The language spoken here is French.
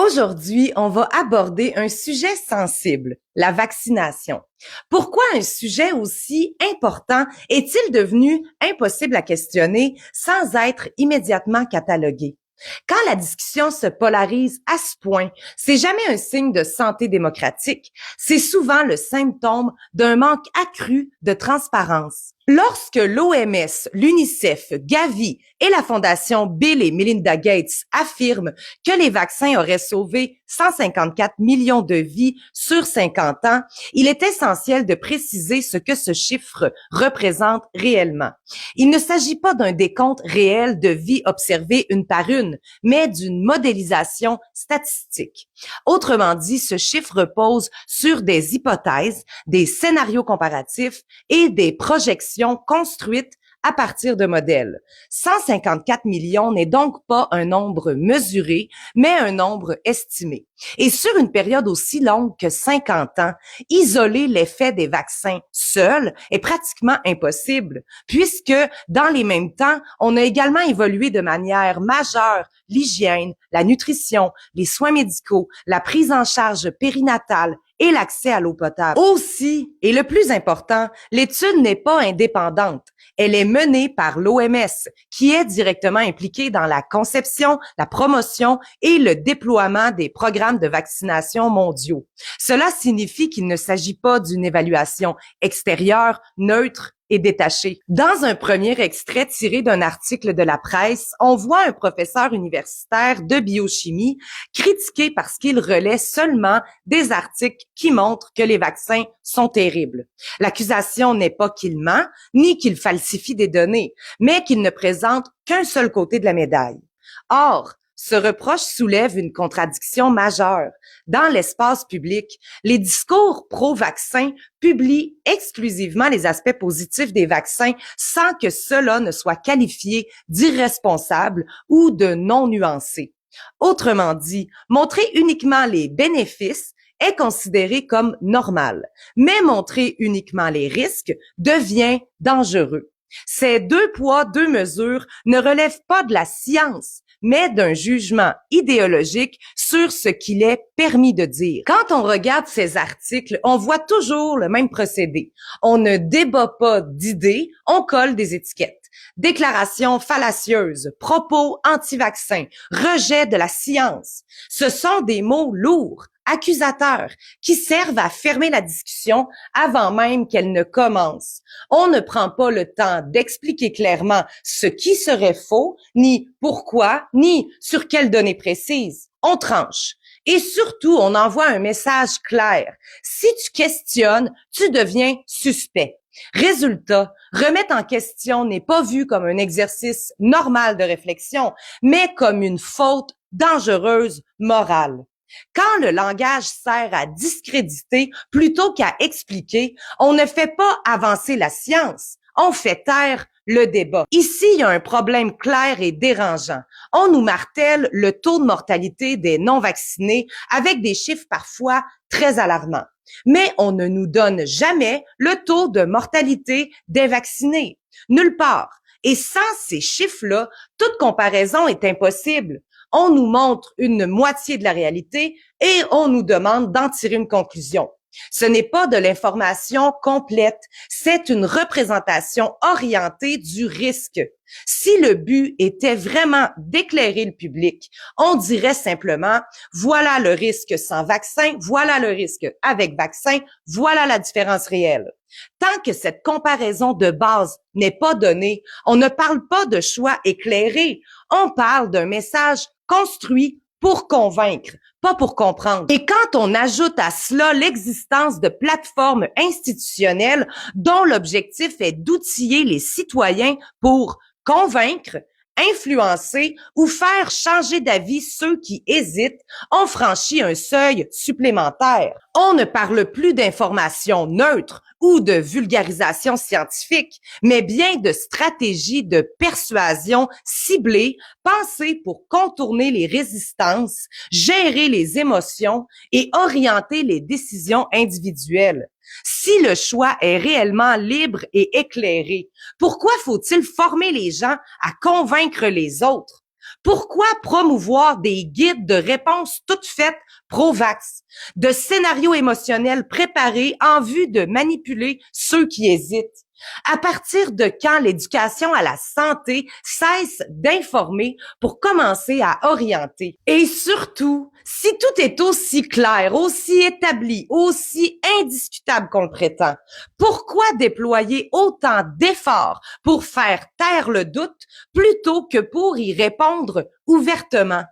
Aujourd'hui, on va aborder un sujet sensible, la vaccination. Pourquoi un sujet aussi important est-il devenu impossible à questionner sans être immédiatement catalogué? Quand la discussion se polarise à ce point, c'est jamais un signe de santé démocratique, c'est souvent le symptôme d'un manque accru de transparence. Lorsque l'OMS, l'UNICEF, Gavi et la Fondation Bill et Melinda Gates affirment que les vaccins auraient sauvé 154 millions de vies sur 50 ans, il est essentiel de préciser ce que ce chiffre représente réellement. Il ne s'agit pas d'un décompte réel de vies observées une par une, mais d'une modélisation statistique. Autrement dit, ce chiffre repose sur des hypothèses, des scénarios comparatifs et des projections construites à partir de modèles. 154 millions n'est donc pas un nombre mesuré, mais un nombre estimé. Et sur une période aussi longue que 50 ans, isoler l'effet des vaccins seul est pratiquement impossible, puisque dans les mêmes temps, on a également évolué de manière majeure l'hygiène, la nutrition, les soins médicaux, la prise en charge périnatale et l'accès à l'eau potable. Aussi, et le plus important, l'étude n'est pas indépendante. Elle est menée par l'OMS, qui est directement impliquée dans la conception, la promotion et le déploiement des programmes de vaccination mondiaux. Cela signifie qu'il ne s'agit pas d'une évaluation extérieure, neutre et détachée. Dans un premier extrait tiré d'un article de la presse, on voit un professeur universitaire de biochimie critiqué parce qu'il relaie seulement des articles qui montrent que les vaccins sont terribles. L'accusation n'est pas qu'il ment, ni qu'il falsifie des données, mais qu'il ne présente qu'un seul côté de la médaille. Or, ce reproche soulève une contradiction majeure. Dans l'espace public, les discours pro-vaccins publient exclusivement les aspects positifs des vaccins sans que cela ne soit qualifié d'irresponsable ou de non nuancé. Autrement dit, montrer uniquement les bénéfices est considéré comme normal, mais montrer uniquement les risques devient dangereux. Ces deux poids, deux mesures ne relèvent pas de la science, mais d'un jugement idéologique sur ce qu'il est permis de dire. Quand on regarde ces articles, on voit toujours le même procédé. On ne débat pas d'idées, on colle des étiquettes. Déclarations fallacieuses, propos anti-vaccins, rejet de la science. Ce sont des mots lourds, accusateurs, qui servent à fermer la discussion avant même qu'elle ne commence. On ne prend pas le temps d'expliquer clairement ce qui serait faux, ni pourquoi, ni sur quelles données précises. On tranche. Et surtout, on envoie un message clair. Si tu questionnes, tu deviens suspect. Résultat, remettre en question n'est pas vu comme un exercice normal de réflexion, mais comme une faute dangereuse morale. Quand le langage sert à discréditer plutôt qu'à expliquer, on ne fait pas avancer la science, on fait taire le débat. Ici, il y a un problème clair et dérangeant. On nous martèle le taux de mortalité des non-vaccinés avec des chiffres parfois très alarmants. Mais on ne nous donne jamais le taux de mortalité des vaccinés. Nulle part. Et sans ces chiffres-là, toute comparaison est impossible. On nous montre une moitié de la réalité et on nous demande d'en tirer une conclusion. Ce n'est pas de l'information complète, c'est une représentation orientée du risque. Si le but était vraiment d'éclairer le public, on dirait simplement, voilà le risque sans vaccin, voilà le risque avec vaccin, voilà la différence réelle. Tant que cette comparaison de base n'est pas donnée, on ne parle pas de choix éclairés, on parle d'un message construit pour convaincre, pas pour comprendre. Et quand on ajoute à cela l'existence de plateformes institutionnelles dont l'objectif est d'outiller les citoyens pour convaincre, influencer ou faire changer d'avis ceux qui hésitent, on franchit un seuil supplémentaire. On ne parle plus d'information neutre ou de vulgarisation scientifique, mais bien de stratégie de persuasion ciblée, pensée pour contourner les résistances, gérer les émotions et orienter les décisions individuelles. Si le choix est réellement libre et éclairé, pourquoi faut-il former les gens à convaincre les autres? Pourquoi promouvoir des guides de réponses toutes faites pro-vax, de scénarios émotionnels préparés en vue de manipuler ceux qui hésitent? À partir de quand l'éducation à la santé cesse d'informer pour commencer à orienter? Et surtout, si tout est aussi clair, aussi établi, aussi indiscutable qu'on le prétend, pourquoi déployer autant d'efforts pour faire taire le doute plutôt que pour y répondre ouvertement?